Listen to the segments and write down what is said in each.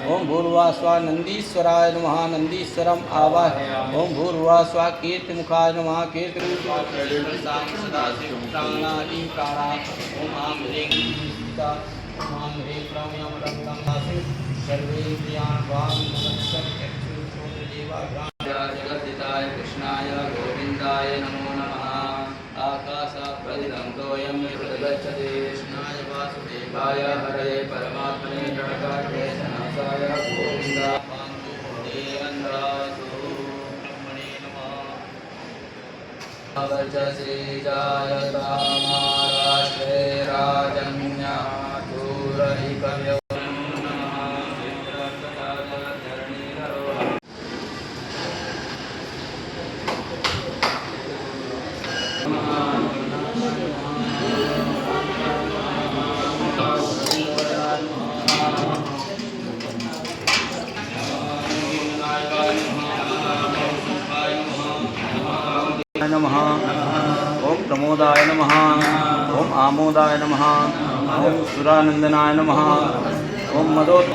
ओम भूर्वा स्वा नंदीश्वराय नमः नंदीश्वरम आवाह। ओम भूर्वा स्वा कीर्तिमुखाय नमः कीर्तिमुखानादि प्राणा। ओम आम ह्रीं सीता ओम आम ह्रीं प्रम्यम रक्तम दासि सर्वे प्रियान वाम नमस्कार चक्षुर्देवा जगद्दिताय कृष्णाय गोविंदाय नमो नमः। आकाशप्रदिदन्तोऽयं प्रगच्छति कृष्णाय वासुदेवाय हरये परमात्मने प्रणकाय सनासाय गोविन्दाय पान्तु ब्रह्मणे नमः। वर्चसे जायता महाराष्ट्रे राजन्या दूरैकव्यो नमः। ओम प्रमोदाय नमः। ओम आमोदाय नमः। ओम सुरानंदनाय नमः। ओम मदोत्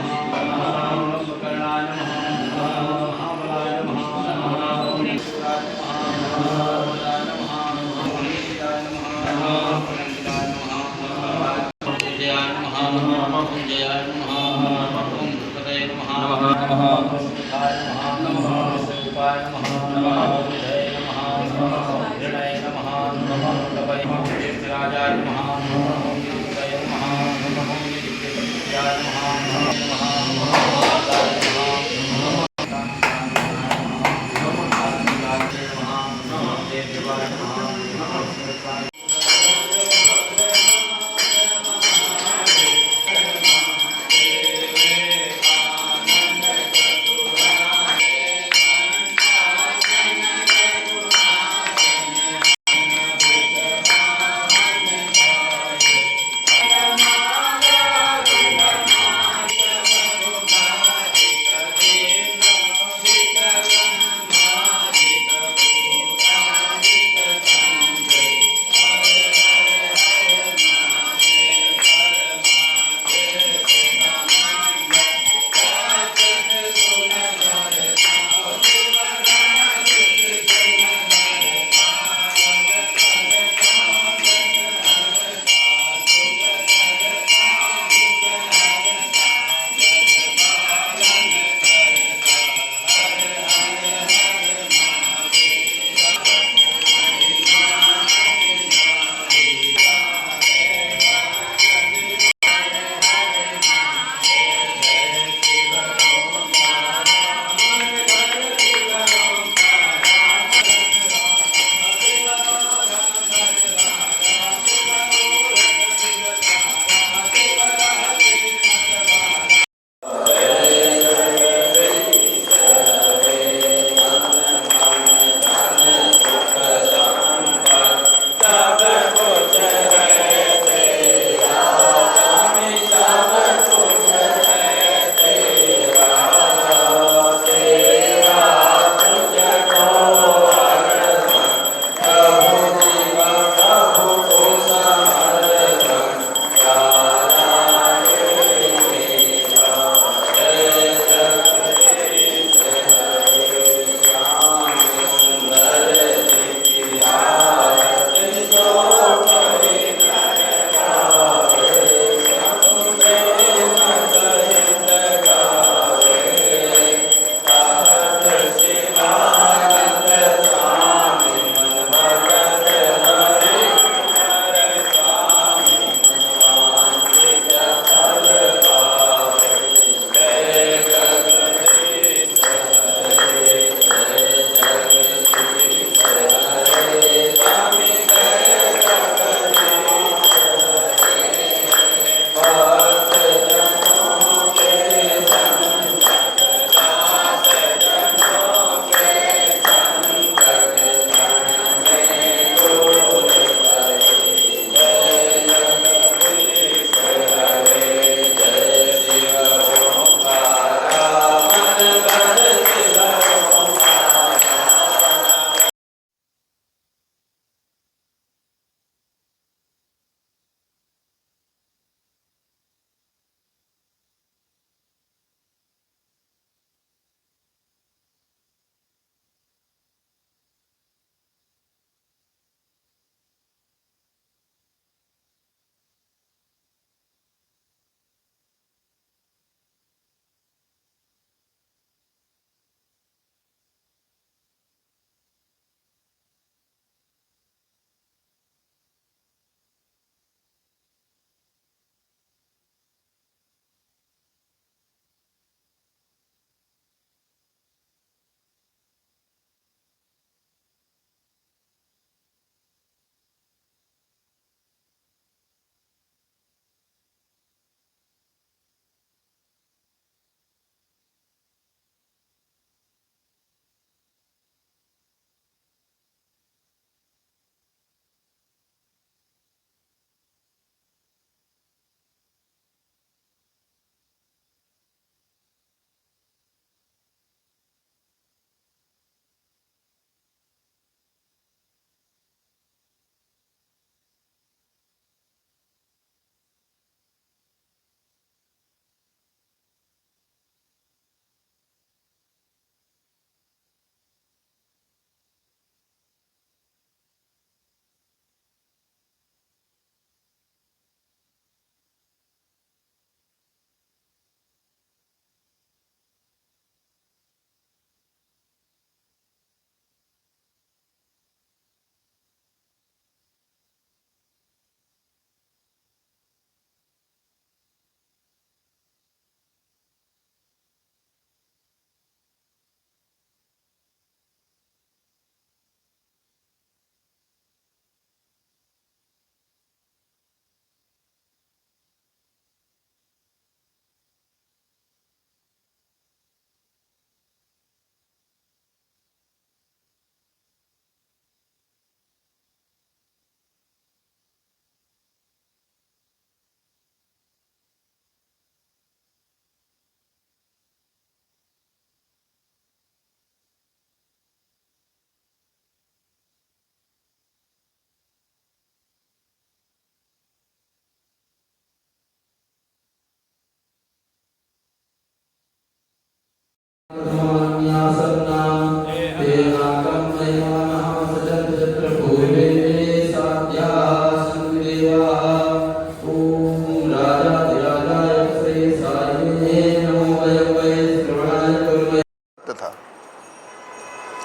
था।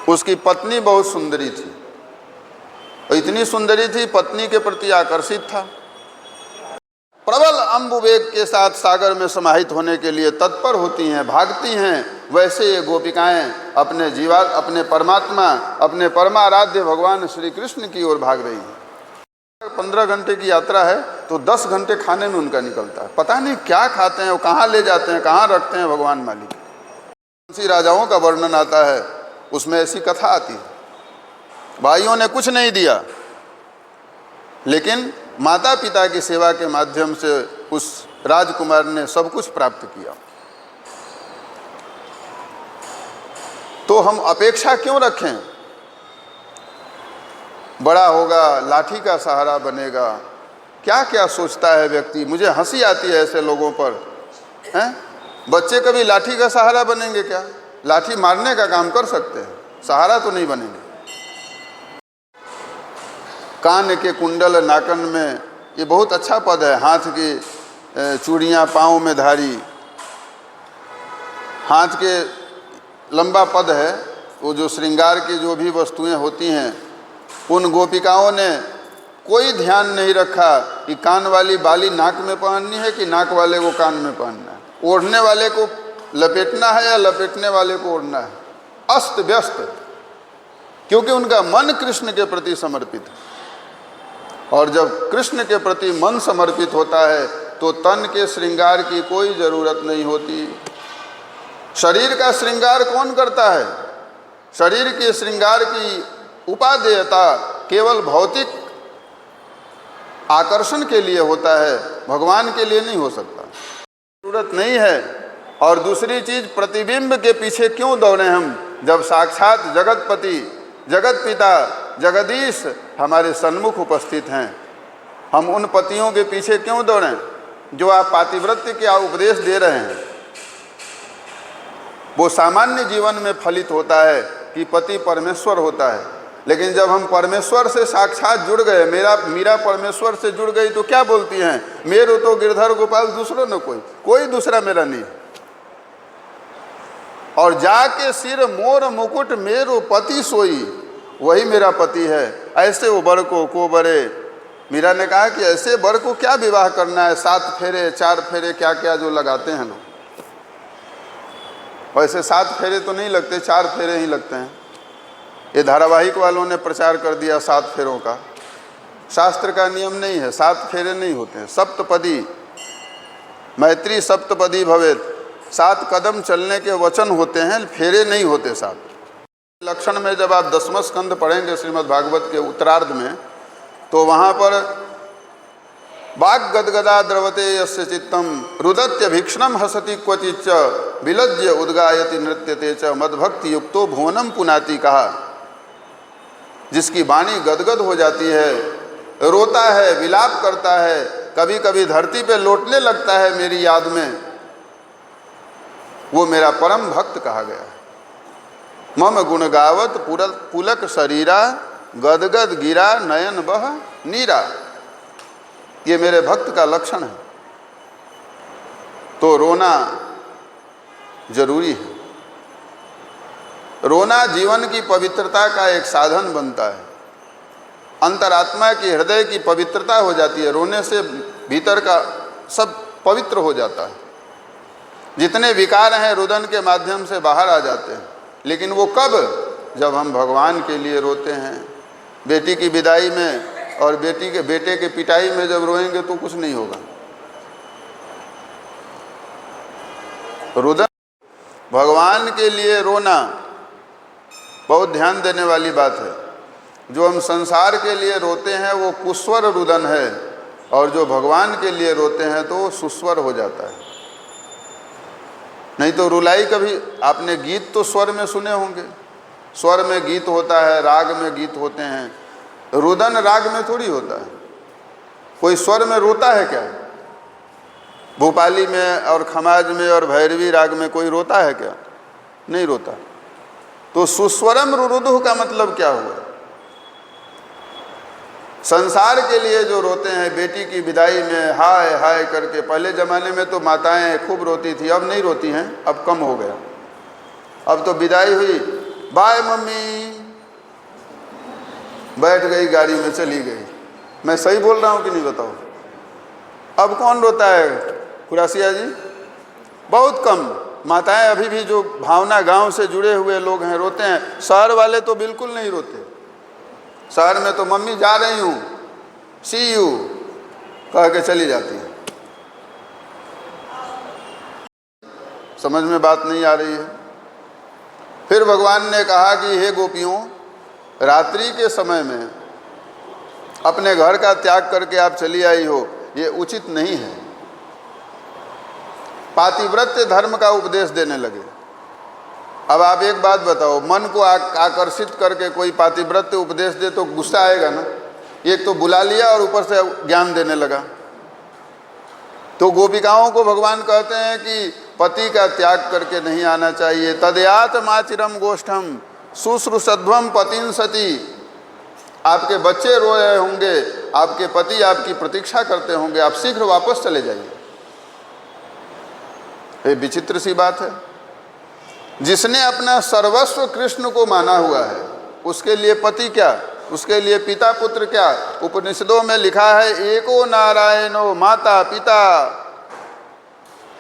उसकी पत्नी बहुत सुंदरी थी, इतनी सुंदरी थी पत्नी के प्रति आकर्षित था। प्रबल अम्बुवेग के साथ सागर में समाहित होने के लिए तत्पर होती हैं, भागती हैं, वैसे ये गोपिकाएं अपने जीवात, अपने परमात्मा, अपने परमाराध्य भगवान श्री कृष्ण की ओर भाग रही हैं। 15 घंटे की यात्रा है तो 10 घंटे खाने में उनका निकलता है। पता नहीं क्या खाते हैं, वो कहाँ ले जाते हैं, कहाँ रखते हैं, भगवान मालिक। तुलसी राजाओं का वर्णन आता है, उसमें ऐसी कथा आती है, भाइयों ने कुछ नहीं दिया लेकिन माता पिता की सेवा के माध्यम से उस राजकुमार ने सब कुछ प्राप्त किया। तो हम अपेक्षा क्यों रखें? बड़ा होगा, लाठी का सहारा बनेगा, क्या क्या सोचता है व्यक्ति। मुझे हंसी आती है ऐसे लोगों पर, हैं? बच्चे कभी लाठी का सहारा बनेंगे क्या? लाठी मारने का काम कर सकते हैं, सहारा तो नहीं बनेंगे। कान के कुंडल नाकन में, ये बहुत अच्छा पद है। हाथ की चूड़ियाँ पाँव में धारी, हाथ के लंबा पद है। वो जो श्रृंगार की जो भी वस्तुएं होती हैं, उन गोपिकाओं ने कोई ध्यान नहीं रखा कि कान वाली बाली नाक में पहननी है कि नाक वाले को कान में पहनना है, ओढ़ने वाले को लपेटना है या लपेटने वाले को ओढ़ना है। अस्त व्यस्त, क्योंकि उनका मन कृष्ण के प्रति समर्पित है। और जब कृष्ण के प्रति मन समर्पित होता है तो तन के श्रृंगार की कोई ज़रूरत नहीं होती। शरीर का श्रृंगार कौन करता है? शरीर के श्रृंगार की उपादेयता केवल भौतिक आकर्षण के लिए होता है, भगवान के लिए नहीं हो सकता, जरूरत नहीं है। और दूसरी चीज, प्रतिबिंब के पीछे क्यों दौड़े हम, जब साक्षात जगतपति, जगत पिता, जगदीश हमारे सन्मुख उपस्थित हैं। हम उन पतियों के पीछे क्यों दौड़ें जो आप पातिव्रत्य के उपदेश दे रहे हैं? वो सामान्य जीवन में फलित होता है कि पति परमेश्वर होता है, लेकिन जब हम परमेश्वर से साक्षात जुड़ गए, मीरा परमेश्वर से जुड़ गई, तो क्या बोलती हैं? मेरो तो गिरधर गोपाल दूसरो न कोई दूसरा मेरा नहीं। और जाके सिर मोर मुकुट मेरो पति सोई, वही मेरा पति है। ऐसे वो बर को बरे, मीरा ने कहा कि ऐसे बर को क्या विवाह करना है, 7 फेरे 4 फेरे क्या क्या जो लगाते हैं लोग, वैसे 7 फेरे तो नहीं लगते, 4 फेरे ही लगते हैं। ये धारावाहिक वालों ने प्रचार कर दिया 7 फेरों का। शास्त्र का नियम नहीं है, 7 फेरे नहीं होते हैं। सप्तपदी, मैत्री सप्तपदी भवेत, 7 कदम चलने के वचन होते हैं, फेरे नहीं होते 7। लक्षण में जब आप 10वां स्कंद पढ़ेंगे श्रीमद् भागवत के उत्तरार्ध में, तो वहाँ पर वाग गदगदा द्रवते यस्य चित्तम रुदत्य भीक्षणम हसति क्वचिच्च विलज्य उद्गायति नृत्यते च मदभक्ति युक्तो भुवनम पुनाति कहा। जिसकी वाणी गदगद हो जाती है, रोता है, विलाप करता है, कभी कभी धरती पे लौटने लगता है मेरी याद में, वो मेरा परम भक्त कहा गया है। मम गुण गावत पुलक शरीरा गदगद गिरा नयन बह नीरा, ये मेरे भक्त का लक्षण है। तो रोना जरूरी है। रोना जीवन की पवित्रता का एक साधन बनता है। अंतरात्मा की, हृदय की पवित्रता हो जाती है। रोने से भीतर का सब पवित्र हो जाता है। जितने विकार हैं रुदन के माध्यम से बाहर आ जाते हैं। लेकिन वो कब? जब हम भगवान के लिए रोते हैं। बेटी की विदाई में और बेटे के पिटाई में जब रोएंगे तो कुछ नहीं होगा। रुदन, भगवान के लिए रोना बहुत ध्यान देने वाली बात है। जो हम संसार के लिए रोते हैं वो कुस्वर रुदन है, और जो भगवान के लिए रोते हैं तो वो सुस्वर हो जाता है। नहीं तो रुलाई कभी, आपने गीत तो स्वर में सुने होंगे, स्वर में गीत होता है, राग में गीत होते हैं, रुदन राग में थोड़ी होता है। कोई स्वर में रोता है क्या? भोपाली में और खमाज में और भैरवी राग में कोई रोता है क्या? नहीं रोता। तो सुस्वरम रुरुदुः का मतलब क्या हुआ? संसार के लिए जो रोते हैं, बेटी की विदाई में हाय हाय करके। पहले ज़माने में तो माताएं खूब रोती थी, अब नहीं रोती हैं, अब कम हो गया। अब तो विदाई हुई, बाय मम्मी, बैठ गई गाड़ी में चली गई। मैं सही बोल रहा हूँ कि नहीं बताओ? अब कौन रोता है खुरासिया जी? बहुत कम। माताएं अभी भी जो भावना गांव से जुड़े हुए लोग हैं रोते हैं। शहर वाले तो बिल्कुल नहीं रोते। शहर में तो मम्मी जा रही हूँ, सी यू कह के चली जाती है। समझ में बात नहीं आ रही है। फिर भगवान ने कहा कि हे गोपियों, रात्रि के समय में अपने घर का त्याग करके आप चली आई हो, ये उचित नहीं है। पातिव्रत्य धर्म का उपदेश देने लगे। अब आप एक बात बताओ, मन को आकर्षित करके कोई पातिव्रत्य उपदेश दे तो गुस्सा आएगा ना? एक तो बुला लिया और ऊपर से ज्ञान देने लगा। तो गोपिकाओं को भगवान कहते हैं कि पति का त्याग करके नहीं आना चाहिए। तदयात माचिरम गोष्ठम शुश्रूषध्वम पतिं सती। आपके बच्चे रो रहे होंगे, आपके पति आपकी प्रतीक्षा करते होंगे, आप शीघ्र वापस चले जाइए। ये विचित्र सी बात है। जिसने अपना सर्वस्व कृष्ण को माना हुआ है, उसके लिए पति क्या, उसके लिए पिता पुत्र क्या? उपनिषदों में लिखा है, एको नारायणो माता पिता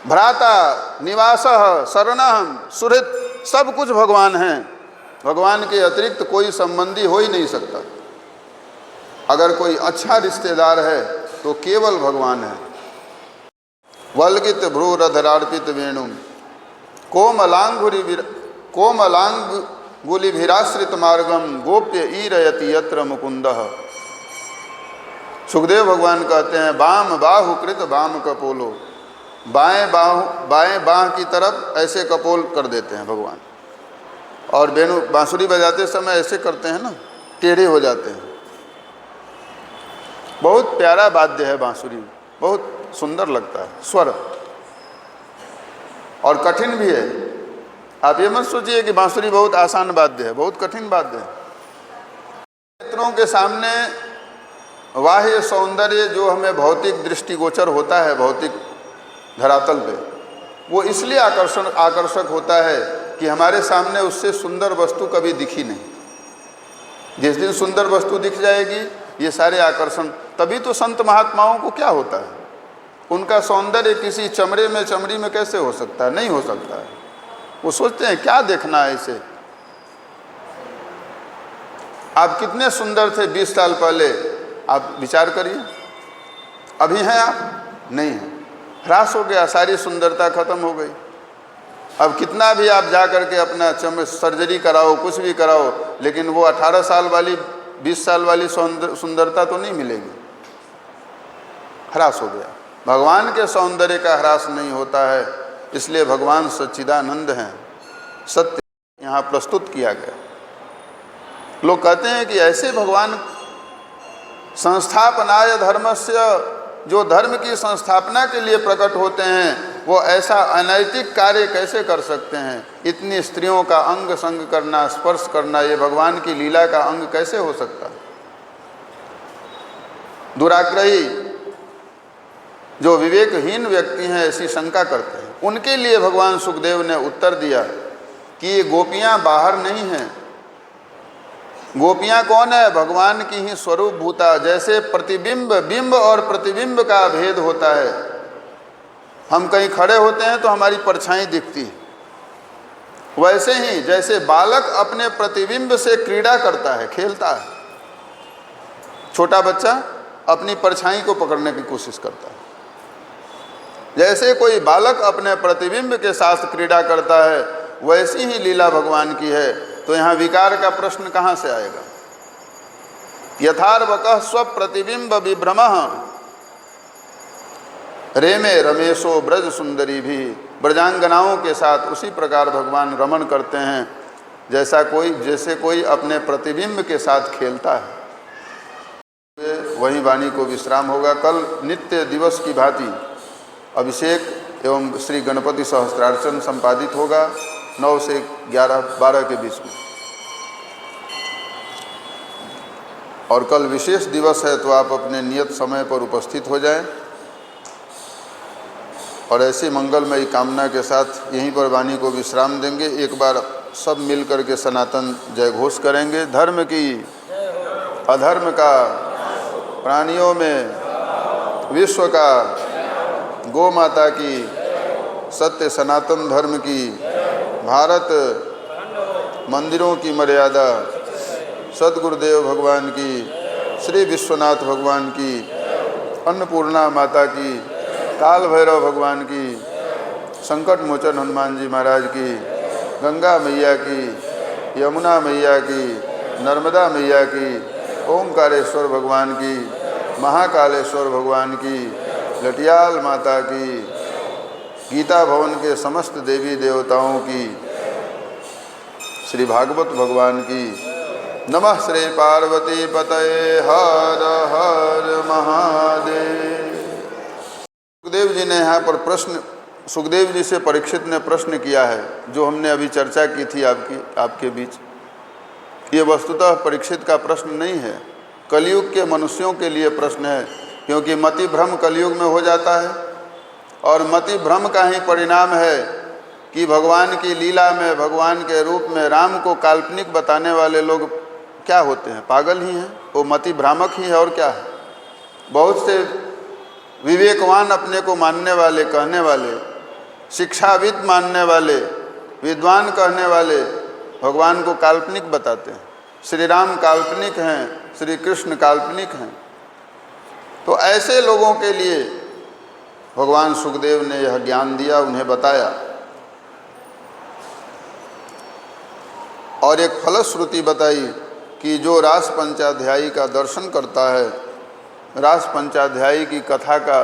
भ्राता निवासः शरणः सुहृत्। सब कुछ भगवान हैं। भगवान के अतिरिक्त कोई संबंधी हो ही नहीं सकता। अगर कोई अच्छा रिश्तेदार है तो केवल भगवान है। वल्गित भ्रूरधरार्पित वेणुम कोमलांगुलिभिराश्रित मार्गम गोप्य ईरयति यत्र मुकुंदः। सुखदेव भगवान कहते हैं, बाम बाहुकृत बाम कपोलो। बाएं बाह की तरफ ऐसे कपोल कर देते हैं भगवान। और वेणु बांसुरी बजाते समय ऐसे करते हैं ना, टेढ़े हो जाते हैं। बहुत प्यारा वाद्य है बांसुरी, बहुत सुंदर लगता है स्वर, और कठिन भी है। आप ये मत सोचिए कि बांसुरी बहुत आसान वाद्य है, बहुत कठिन वाद्य है। नेत्रों के सामने बाह्य सौंदर्य जो हमें भौतिक दृष्टिगोचर होता है, भौतिक धरातल पे, वो इसलिए आकर्षक होता है कि हमारे सामने उससे सुंदर वस्तु कभी दिखी नहीं। जिस दिन सुंदर वस्तु दिख जाएगी, ये सारे आकर्षण। तभी तो संत महात्माओं को क्या होता है, उनका सौंदर्य किसी चमड़ी में कैसे हो सकता है? नहीं हो सकता है। वो सोचते हैं क्या देखना है इसे। आप कितने सुंदर थे 20 साल पहले, आप विचार करिए। अभी हैं आप? नहीं है, ह्रास हो गया, सारी सुंदरता खत्म हो गई। अब कितना भी आप जा करके अपना सर्जरी कराओ, कुछ भी कराओ, लेकिन वो 18 साल वाली 20 साल वाली सुंदरता तो नहीं मिलेगी, ह्रास हो गया। भगवान के सौंदर्य का ह्रास नहीं होता है, इसलिए भगवान सच्चिदानंद हैं। सत्य यहाँ प्रस्तुत किया गया। लोग कहते हैं कि ऐसे भगवान संस्थापनाय धर्मस्य, जो धर्म की संस्थापना के लिए प्रकट होते हैं, वो ऐसा अनैतिक कार्य कैसे कर सकते हैं? इतनी स्त्रियों का अंग संग करना, स्पर्श करना, ये भगवान की लीला का अंग कैसे हो सकता है? दुराग्रही जो विवेकहीन व्यक्ति हैं ऐसी शंका करते हैं। उनके लिए भगवान सुखदेव ने उत्तर दिया कि ये गोपियाँ बाहर नहीं हैं। गोपियाँ कौन है? भगवान की ही स्वरूप भूता। जैसे प्रतिबिंब, बिंब और प्रतिबिंब का भेद होता है, हम कहीं खड़े होते हैं तो हमारी परछाई दिखती है, वैसे ही जैसे बालक अपने प्रतिबिंब से क्रीड़ा करता है, खेलता है, छोटा बच्चा अपनी परछाई को पकड़ने की कोशिश करता है, जैसे कोई बालक अपने प्रतिबिंब के साथ क्रीड़ा करता है, वैसी ही लीला भगवान की है। तो यहाँ विकार का प्रश्न कहाँ से आएगा? यथार्वकः स्वप्रतिबिंब विभ्रमः रेमे रमेशो ब्रज सुंदरी भी। ब्रजांगनाओं के साथ उसी प्रकार भगवान रमण करते हैं जैसे कोई अपने प्रतिबिंब के साथ खेलता है। वही वाणी को विश्राम होगा। कल नित्य दिवस की भांति अभिषेक एवं श्री गणपति सहस्त्रार्चन संपादित होगा। 9 से 11-12 के बीच में। और कल विशेष दिवस है तो आप अपने नियत समय पर उपस्थित हो जाएं और ऐसी मंगलमयी कामना के साथ यहीं पर वाणी को विश्राम देंगे। एक बार सब मिल कर के सनातन जय घोष करेंगे। धर्म की, अधर्म का, प्राणियों में, विश्व का, गौ माता की, सत्य सनातन धर्म की, भारत मंदिरों की मर्यादा, सद्गुरुदेव भगवान की, श्री विश्वनाथ भगवान की, अन्नपूर्णा माता की, काल भैरव भगवान की, संकट मोचन हनुमान जी महाराज की, गंगा मैया की, यमुना मैया की, नर्मदा मैया की, ओंकारेश्वर भगवान की, महाकालेश्वर भगवान की, लटियाल माता की, गीता भवन के समस्त देवी देवताओं की, श्री भागवत भगवान की। नमः श्री पार्वती पतये हर हर महादेव। सुखदेव जी ने यहाँ पर प्रश्न, सुखदेव जी से परीक्षित ने प्रश्न किया है जो हमने अभी चर्चा की थी आपके बीच। ये वस्तुतः परीक्षित का प्रश्न नहीं है, कलयुग के मनुष्यों के लिए प्रश्न है, क्योंकि मति भ्रम कलयुग में हो जाता है और मति भ्रम का ही परिणाम है कि भगवान की लीला में, भगवान के रूप में राम को काल्पनिक बताने वाले लोग क्या होते हैं? पागल ही हैं, वो मति भ्रामक ही है और क्या है। बहुत से विवेकवान अपने को मानने वाले, कहने वाले, शिक्षाविद मानने वाले, विद्वान कहने वाले भगवान को काल्पनिक बताते हैं। श्री राम काल्पनिक हैं, श्री कृष्ण काल्पनिक हैं। तो ऐसे लोगों के लिए भगवान सुखदेव ने यह ज्ञान दिया, उन्हें बताया और एक फलश्रुति बताई कि जो रास पंचाध्यायी का दर्शन करता है, रास पंचाध्यायी की कथा का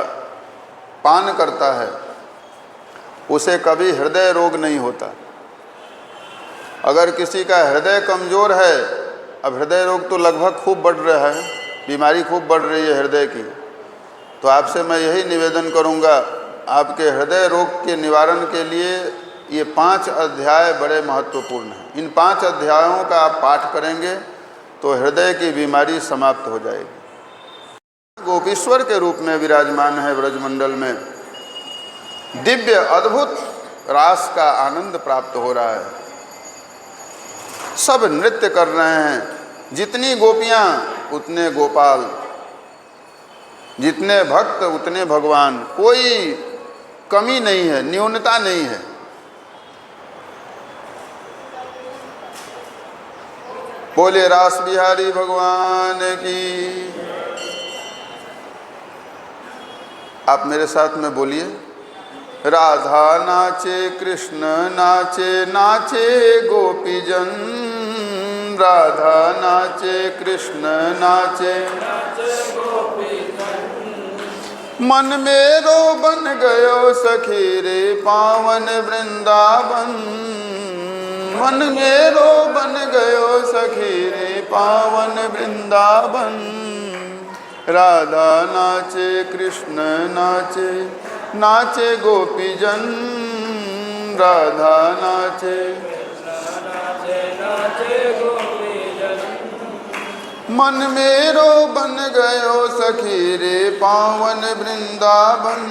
पान करता है, उसे कभी हृदय रोग नहीं होता। अगर किसी का हृदय कमज़ोर है, अब हृदय रोग तो लगभग खूब बढ़ रहा है, बीमारी खूब बढ़ रही है हृदय की, तो आपसे मैं यही निवेदन करूंगा, आपके हृदय रोग के निवारण के लिए ये 5 अध्याय बड़े महत्वपूर्ण हैं। इन 5 अध्यायों का आप पाठ करेंगे तो हृदय की बीमारी समाप्त हो जाएगी। गोपीश्वर के रूप में विराजमान है ब्रजमंडल में, दिव्य अद्भुत रास का आनंद प्राप्त हो रहा है। सब नृत्य कर रहे हैं, जितनी गोपियाँ उतने गोपाल, जितने भक्त उतने भगवान, कोई कमी नहीं है, न्यूनता नहीं है। बोले रास बिहारी भगवान की। आप मेरे साथ में बोलिए, राधा नाचे कृष्ण नाचे, नाचे गोपीजन, राधा नाचे कृष्ण नाचे, मन मेरो बन गयो सखी रे पावन वृंदावन, मन मेरो बन गयो सखी रे पावन वृंदावन, राधा नाचे कृष्ण नाचे, नाचे गोपीजन, राधा नाचे, मन मेरो बन गयो सखी रे पावन वृंदावन,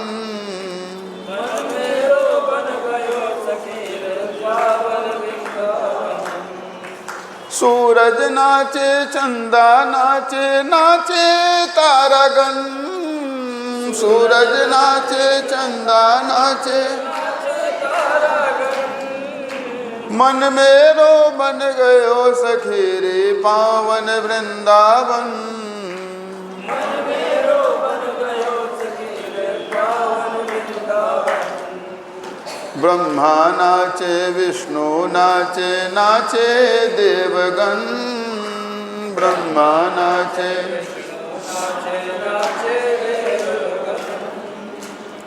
सूरज नाचे चंदा नाचे, नाचे तारागण, सूरज नाचे चंदा नाचे, मन मेरो बन गयो सखी रे पावन वृंदावन, ब्रह्मा नाचे विष्णु नाचे, नाचे देवगण, ब्रह्मा नाचे,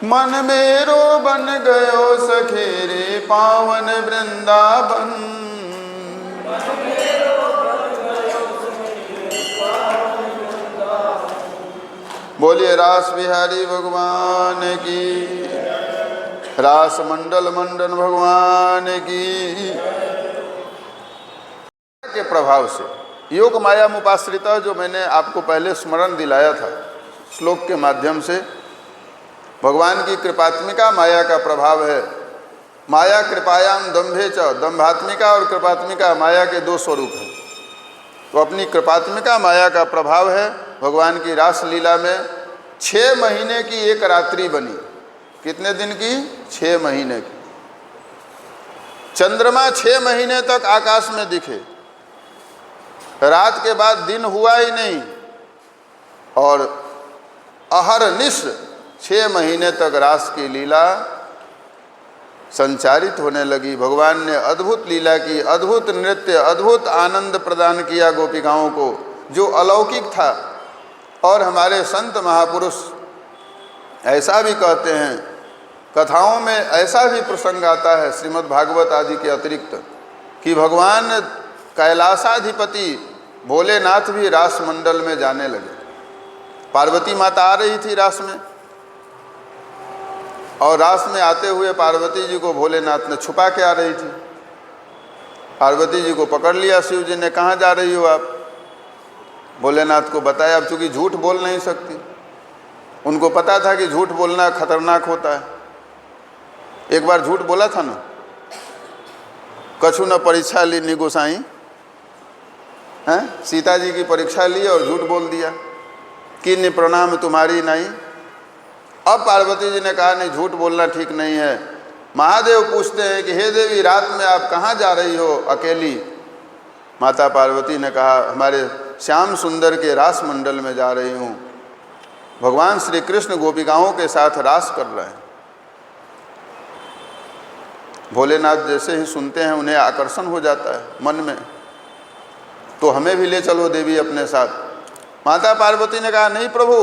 मन मेरो बन गयो सखी रे पावन वृंदावन, बोलिए रास बिहारी भगवान की। रास मंडल मंडन भगवान की के प्रभाव से योग माया मुपाश्रिता जो मैंने आपको पहले स्मरण दिलाया था श्लोक के माध्यम से, भगवान की कृपात्मिका माया का प्रभाव है। माया कृपायाम दम्भे च, दम्भात्मिका और कृपात्मिका माया के दो स्वरूप हैं। तो अपनी कृपात्मिका माया का प्रभाव है। भगवान की रास लीला में 6 महीने की एक रात्रि बनी। कितने दिन की? 6 महीने की। चंद्रमा 6 महीने तक आकाश में दिखे, रात के बाद दिन हुआ ही नहीं, और अहरनिश 6 महीने तक रास की लीला संचारित होने लगी। भगवान ने अद्भुत लीला की, अद्भुत नृत्य, अद्भुत आनंद प्रदान किया गोपिकाओं को, जो अलौकिक था। और हमारे संत महापुरुष ऐसा भी कहते हैं, कथाओं में ऐसा भी प्रसंग आता है श्रीमद् भागवत आदि के अतिरिक्त, कि भगवान कैलासाधिपति भोलेनाथ भी रास मंडल में जाने लगे। पार्वती माता आ रही थी रास में, और रास में आते हुए पार्वती जी को भोलेनाथ ने छुपा के आ रही थी। पार्वती जी को पकड़ लिया शिव जी ने, कहाँ जा रही हो आप? भोलेनाथ को बताया। अब चूँकि झूठ बोल नहीं सकती, उनको पता था कि झूठ बोलना खतरनाक होता है। एक बार झूठ बोला था ना, कछु न परीक्षा ली नी गोसाई, हैं? सीता जी की परीक्षा ली और झूठ बोल दिया कि नि प्रणाम तुम्हारी नहीं। अब पार्वती जी ने कहा नहीं, झूठ बोलना ठीक नहीं है। महादेव पूछते हैं कि हे देवी, रात में आप कहाँ जा रही हो अकेली? माता पार्वती ने कहा, हमारे श्याम सुंदर के रास मंडल में जा रही हूँ। भगवान श्री कृष्ण गोपिकाओं के साथ रास कर रहे हैं। भोलेनाथ जैसे ही सुनते हैं उन्हें आकर्षण हो जाता है मन में, तो हमें भी ले चलो देवी अपने साथ। माता पार्वती ने कहा, नहीं प्रभु,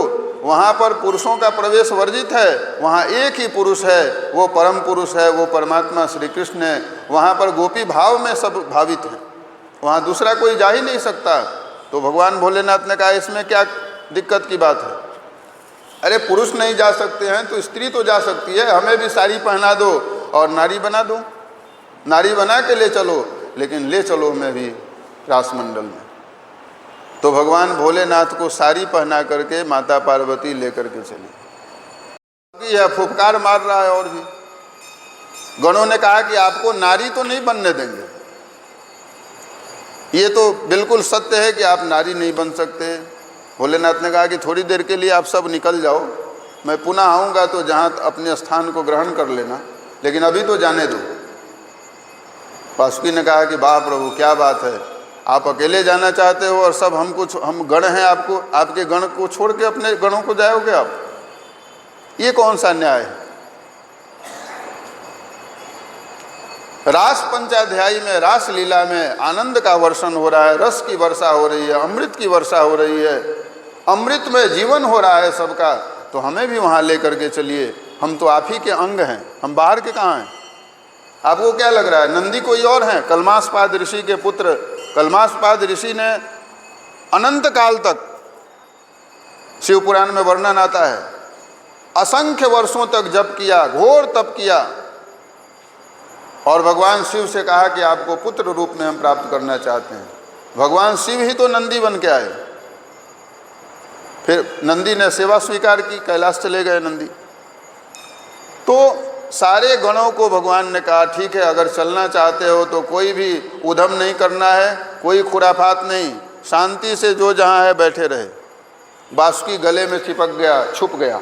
वहाँ पर पुरुषों का प्रवेश वर्जित है, वहाँ एक ही पुरुष है, वो परम पुरुष है, वो परमात्मा श्री कृष्ण है। वहाँ पर गोपी भाव में सब भावित हैं, वहाँ दूसरा कोई जा ही नहीं सकता। तो भगवान भोलेनाथ ने कहा, इसमें क्या दिक्कत की बात है? अरे पुरुष नहीं जा सकते हैं तो स्त्री तो जा सकती है, हमें भी साड़ी पहना दो और नारी बना दो, नारी बना के ले चलो, लेकिन ले चलो हमें भी रास मंडल में। तो भगवान भोलेनाथ को साड़ी पहना करके माता पार्वती लेकर के चली। यह फुफकार मार रहा है। और भी गणों ने कहा कि आपको नारी तो नहीं बनने देंगे। ये तो बिल्कुल सत्य है कि आप नारी नहीं बन सकते। भोलेनाथ ने कहा कि थोड़ी देर के लिए आप सब निकल जाओ, मैं पुनः आऊँगा तो जहाँ अपने स्थान को ग्रहण कर लेना, लेकिन अभी तो जाने दो। वासुकी ने कहा कि वाह प्रभु, क्या बात है, आप अकेले जाना चाहते हो और सब हम गण हैं, आपको आपके गण को छोड़ के अपने गणों को जाओगे आप? ये कौन सा न्याय है? रास पंचाध्यायी में, रास लीला में आनंद का वर्षण हो रहा है, रस की वर्षा हो रही है, अमृत की वर्षा हो रही है, अमृत में जीवन हो रहा है सबका। तो हमें भी वहाँ लेकर के चलिए, हम तो आप ही के अंग हैं, हम बाहर के कहाँ हैं? आपको क्या लग रहा है नंदी कोई और हैं? कलमासपाद ऋषि के पुत्र कलमासपाद ऋषि ने अनंत काल तक, शिव पुराण में वर्णन आता है, असंख्य वर्षों तक जप किया, घोर तप किया, और भगवान शिव से कहा कि आपको पुत्र रूप में हम प्राप्त करना चाहते हैं। भगवान शिव ही तो नंदी बन के आए। फिर नंदी ने सेवा स्वीकार की, कैलाश चले गए नंदी। तो सारे गणों को भगवान ने कहा, ठीक है, अगर चलना चाहते हो तो कोई भी उधम नहीं करना है, कोई खुराफात नहीं, शांति से जो जहाँ है बैठे रहे। बासुकी गले में चिपक गया, छुप गया।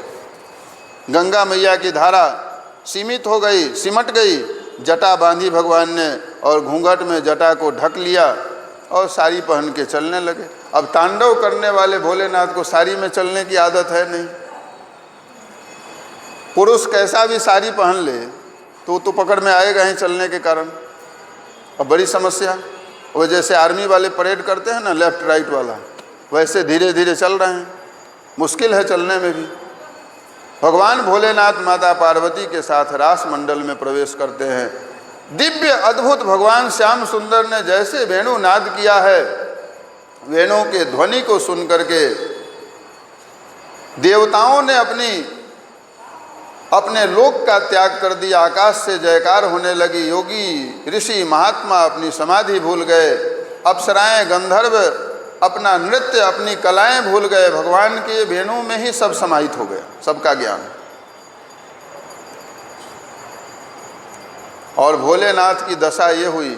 गंगा मैया की धारा सीमित हो गई, सिमट गई। जटा बांधी भगवान ने और घूंघट में जटा को ढक लिया और साड़ी पहन के चलने लगे। अब तांडव करने वाले भोलेनाथ को साड़ी में चलने की आदत है नहीं। पुरुष कैसा भी साड़ी पहन ले तो पकड़ में आएगा ही चलने के कारण। अब बड़ी समस्या, वो जैसे आर्मी वाले परेड करते हैं ना, लेफ्ट राइट वाला, वैसे धीरे धीरे चल रहे हैं, मुश्किल है चलने में भी। भगवान भोलेनाथ माता पार्वती के साथ रास मंडल में प्रवेश करते हैं। दिव्य अद्भुत भगवान श्याम सुंदर ने जैसे वेणु नाद किया है, वेणु के ध्वनि को सुन करके देवताओं ने अपनी अपने लोक का त्याग कर दिया। आकाश से जयकार होने लगी। योगी ऋषि महात्मा अपनी समाधि भूल गए। अप्सराएं गंधर्व अपना नृत्य अपनी कलाएं भूल गए। भगवान के वेणु में ही सब समाहित हो गया, सबका ज्ञान। और भोलेनाथ की दशा ये हुई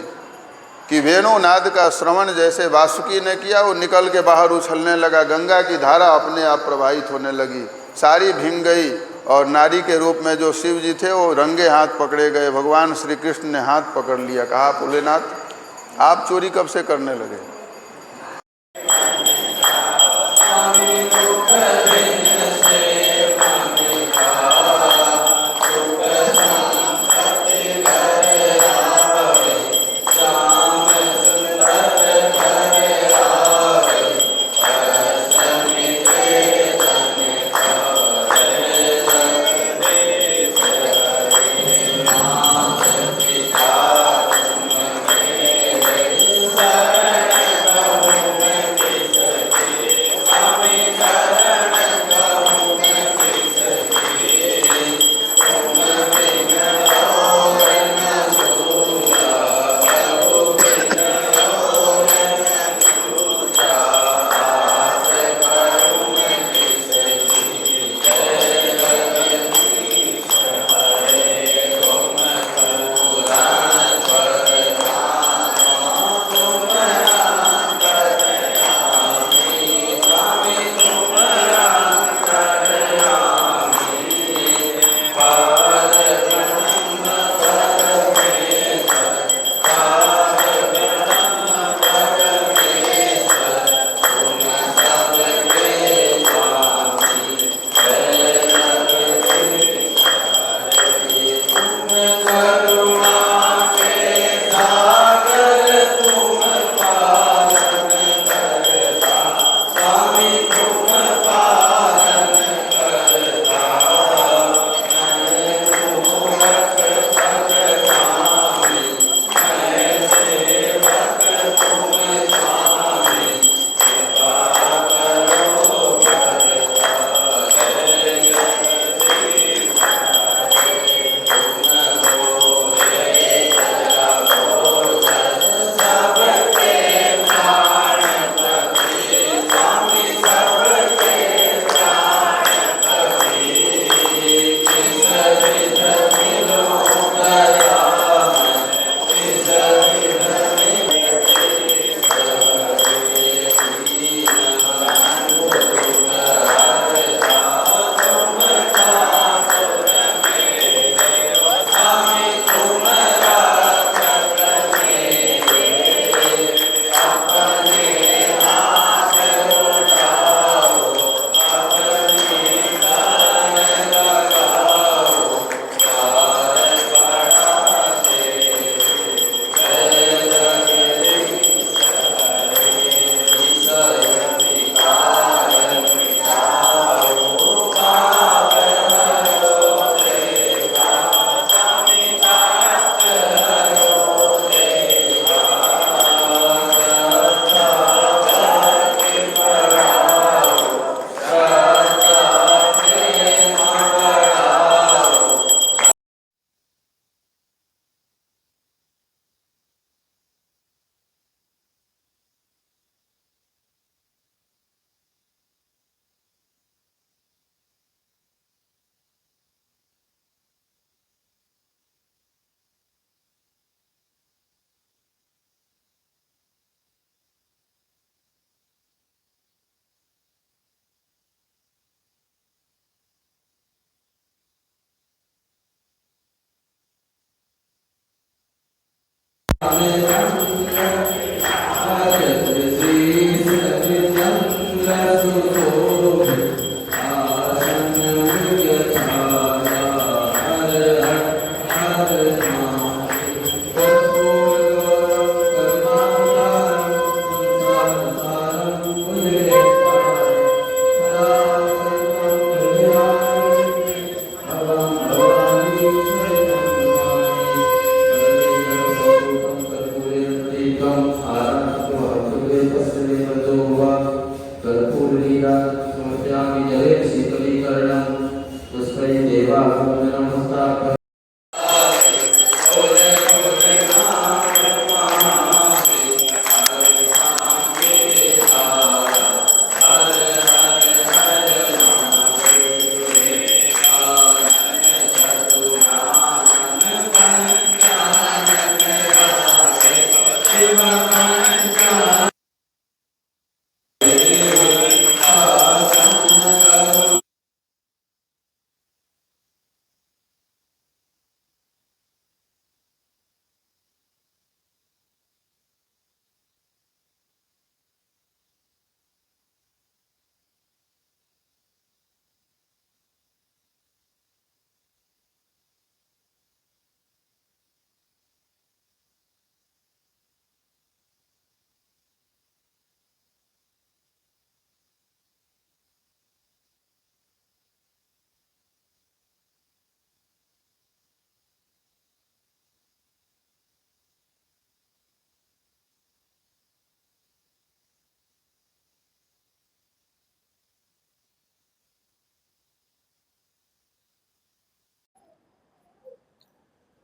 कि वेणुनाद का श्रवण जैसे वासुकी ने किया, वो निकल के बाहर उछलने लगा। गंगा की धारा अपने आप प्रवाहित होने लगी, सारी भींग गई। और नारी के रूप में जो शिव जी थे वो रंगे हाथ पकड़े गए। भगवान श्री कृष्ण ने हाथ पकड़ लिया, कहा भोलेनाथ आप चोरी कब से करने लगे?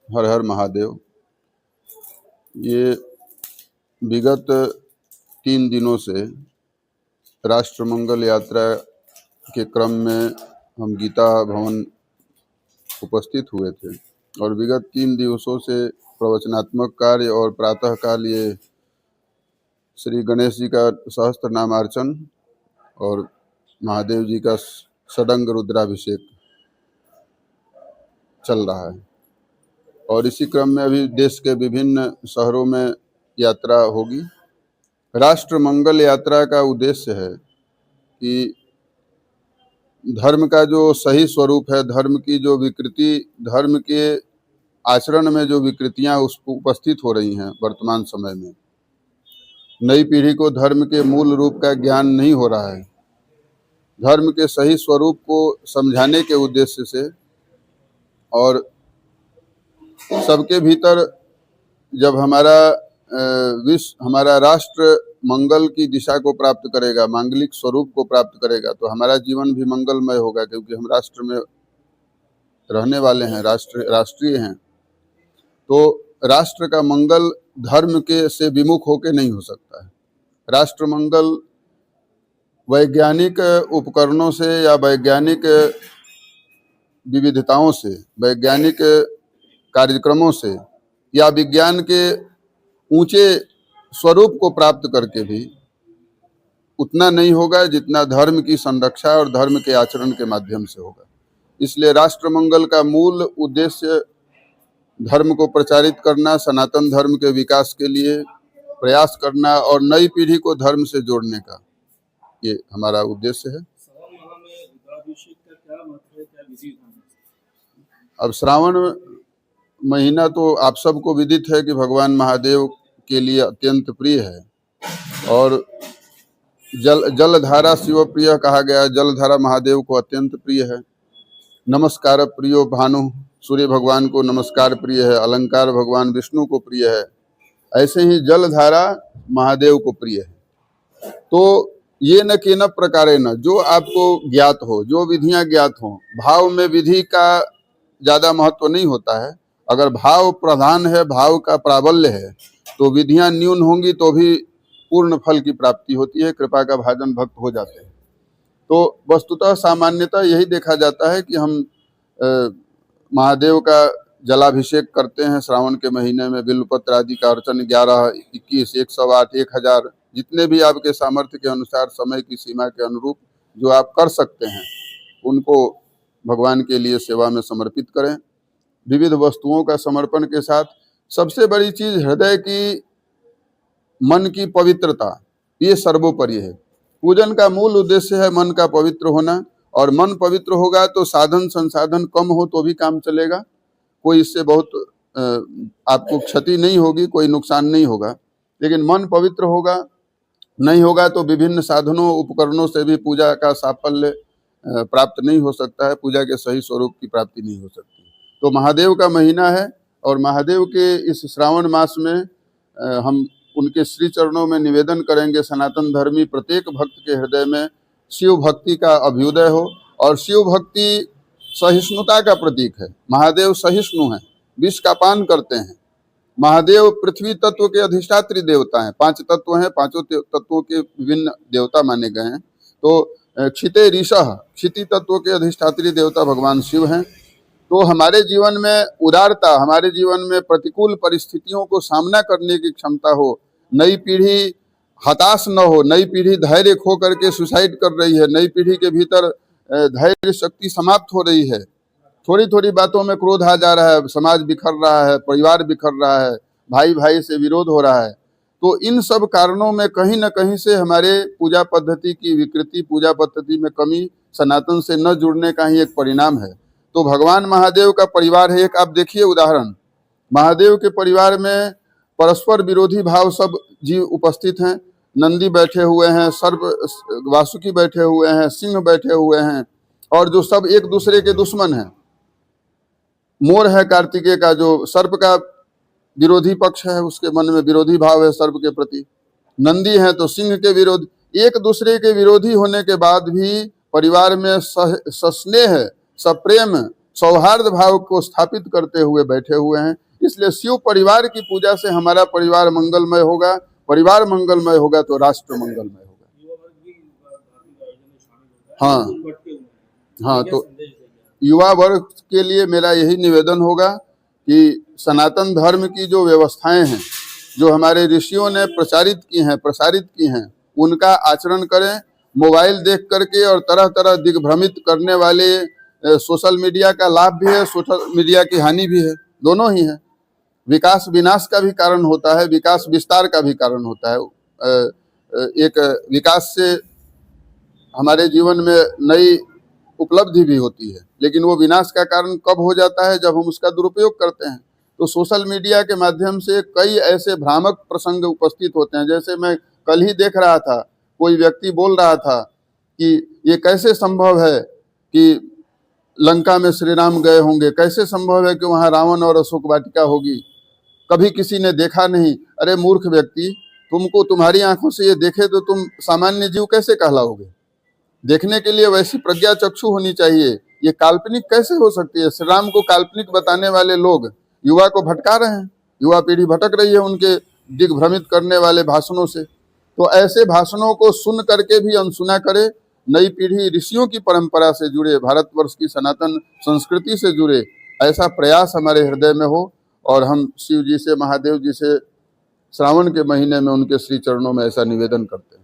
हर हर महादेव। ये विगत 3 दिनों से राष्ट्रमंगल यात्रा के क्रम में हम गीता भवन उपस्थित हुए थे और विगत 3 दिवसों से प्रवचनात्मक कार्य और प्रातःकाल ये श्री गणेश जी का सहस्त्र नामार्चन और महादेव जी का षडंग रुद्राभिषेक चल रहा है। और इसी क्रम में अभी देश के विभिन्न शहरों में यात्रा होगी। राष्ट्र मंगल यात्रा का उद्देश्य है कि धर्म का जो सही स्वरूप है, धर्म की जो विकृति, धर्म के आचरण में जो विकृतियां उपस्थित हो रही हैं वर्तमान समय में, नई पीढ़ी को धर्म के मूल रूप का ज्ञान नहीं हो रहा है। धर्म के सही स्वरूप को समझाने के उद्देश्य से और सबके भीतर जब हमारा राष्ट्र मंगल की दिशा को प्राप्त करेगा, मांगलिक स्वरूप को प्राप्त करेगा, तो हमारा जीवन भी मंगलमय होगा, क्योंकि हम राष्ट्र में रहने वाले हैं, राष्ट्रीय हैं। तो राष्ट्र का मंगल धर्म के से विमुख होकर नहीं हो सकता है। राष्ट्र मंगल वैज्ञानिक उपकरणों से या वैज्ञानिक विविधताओं से, वैज्ञानिक कार्यक्रमों से या विज्ञान के ऊंचे स्वरूप को प्राप्त करके भी उतना नहीं होगा जितना धर्म की संरक्षा और धर्म के आचरण के माध्यम से होगा। इसलिए राष्ट्रमंगल का मूल उद्देश्य धर्म को प्रचारित करना, सनातन धर्म के विकास के लिए प्रयास करना और नई पीढ़ी को धर्म से जोड़ने का ये हमारा उद्देश्य है। अब श्रावण महीना तो आप सबको विदित है कि भगवान महादेव के लिए अत्यंत प्रिय है और जलधारा शिव प्रिय कहा गया। जलधारा महादेव को अत्यंत प्रिय है। नमस्कार प्रियो भानु, सूर्य भगवान को नमस्कार प्रिय है। अलंकार भगवान विष्णु को प्रिय है। ऐसे ही जलधारा महादेव को प्रिय है। तो ये न केन प्रकारे न, जो आपको ज्ञात हो, जो विधियां ज्ञात हो, भाव में विधि का ज्यादा महत्व नहीं होता है। अगर भाव प्रधान है, भाव का प्राबल्य है, तो विधियां न्यून होंगी तो भी पूर्ण फल की प्राप्ति होती है, कृपा का भाजन भक्त हो जाते हैं। तो वस्तुतः सामान्यतः यही देखा जाता है कि हम महादेव का जलाभिषेक करते हैं श्रावण के महीने में। बिल्वपत्र आदि का अर्चन 11, 21, 108, 1000 जितने भी आपके सामर्थ्य के अनुसार, समय की सीमा के अनुरूप जो आप कर सकते हैं, उनको भगवान के लिए सेवा में समर्पित करें। विविध वस्तुओं का समर्पण के साथ सबसे बड़ी चीज हृदय की, मन की पवित्रता, ये सर्वोपरि है। पूजन का मूल उद्देश्य है मन का पवित्र होना, और मन पवित्र होगा तो साधन संसाधन कम हो तो भी काम चलेगा। कोई इससे बहुत आपको क्षति नहीं होगी, कोई नुकसान नहीं होगा। लेकिन मन पवित्र होगा, नहीं होगा तो विभिन्न साधनों उपकरणों से भी पूजा का साफल्य प्राप्त नहीं हो सकता है, पूजा के सही स्वरूप की प्राप्ति नहीं हो सकती। तो महादेव का महीना है और महादेव के इस श्रावण मास में हम उनके श्री चरणों में निवेदन करेंगे, सनातन धर्मी प्रत्येक भक्त के हृदय में शिव भक्ति का अभ्युदय हो। और शिव भक्ति सहिष्णुता का प्रतीक है। महादेव सहिष्णु हैं, विष का पान करते हैं। महादेव पृथ्वी तत्व के अधिष्ठात्री देवता हैं। 5 तत्व हैं, 5 तत्वों के विभिन्न देवता माने गए हैं। तो क्षिते ऋषः, क्षिति तत्व के अधिष्ठात्री देवता भगवान शिव हैं। तो हमारे जीवन में उदारता, हमारे जीवन में प्रतिकूल परिस्थितियों को सामना करने की क्षमता हो, नई पीढ़ी हताश न हो, नई पीढ़ी धैर्य खो करके सुसाइड कर रही है, नई पीढ़ी के भीतर धैर्य शक्ति समाप्त हो रही है, थोड़ी थोड़ी बातों में क्रोध आ जा रहा है, समाज बिखर रहा है, परिवार बिखर रहा है, भाई भाई से विरोध हो रहा है। तो इन सब कारणों में कहीं न कहीं से हमारे पूजा पद्धति की विकृति, पूजा पद्धति में कमी, सनातन से न जुड़ने का ही एक परिणाम है। तो भगवान महादेव का परिवार है एक, आप देखिए उदाहरण, महादेव के परिवार में परस्पर विरोधी भाव सब जीव उपस्थित हैं। नंदी बैठे हुए हैं, सर्प वासुकी बैठे हुए हैं, सिंह बैठे हुए हैं, और जो सब एक दूसरे के दुश्मन हैं। मोर है कार्तिकेय का, जो सर्प का विरोधी पक्ष है, उसके मन में विरोधी भाव है सर्प के प्रति। नंदी है तो सिंह के विरोधी, एक दूसरे के विरोधी होने के बाद भी परिवार में सस्नेह, सप्रेम, सौहार्द भाव को स्थापित करते हुए बैठे हुए हैं। इसलिए शिव परिवार की पूजा से हमारा परिवार मंगलमय होगा, परिवार मंगलमय होगा तो राष्ट्र मंगलमय होगा। हाँ, तो युवा वर्ग के लिए मेरा यही निवेदन होगा कि सनातन धर्म की जो व्यवस्थाएं हैं, जो हमारे ऋषियों ने प्रसारित की हैं, उनका आचरण करें। मोबाइल देख करके और तरह तरह दिग्भ्रमित करने वाले सोशल मीडिया का लाभ भी है, सोशल मीडिया की हानि भी है, दोनों ही है। विकास विनाश का भी कारण होता है, विकास विस्तार का भी कारण होता है। एक विकास से हमारे जीवन में नई उपलब्धि भी होती है, लेकिन वो विनाश का कारण कब हो जाता है? जब हम उसका दुरुपयोग करते हैं। तो सोशल मीडिया के माध्यम से कई ऐसे भ्रामक प्रसंग उपस्थित होते हैं। जैसे मैं कल ही देख रहा था, कोई व्यक्ति बोल रहा था कि ये कैसे संभव है कि लंका में श्री राम गए होंगे, कैसे संभव है कि वहाँ रावण और अशोक वाटिका होगी, कभी किसी ने देखा नहीं। अरे मूर्ख व्यक्ति, तुमको तुम्हारी आंखों से ये देखे तो तुम सामान्य जीव कैसे कहलाओगे? देखने के लिए वैसी प्रज्ञा चक्षु होनी चाहिए। ये काल्पनिक कैसे हो सकती है? श्री राम को काल्पनिक बताने वाले लोग युवा को भटका रहे हैं, युवा पीढ़ी भटक रही है उनके दिग्भ्रमित करने वाले भाषणों से। तो ऐसे भाषणों को सुन करके भी अनसुना करे। नई पीढ़ी ऋषियों की परंपरा से जुड़े, भारतवर्ष की सनातन संस्कृति से जुड़े, ऐसा प्रयास हमारे हृदय में हो। और हम शिव जी से, महादेव जी से श्रावण के महीने में उनके श्री चरणों में ऐसा निवेदन करते हैं।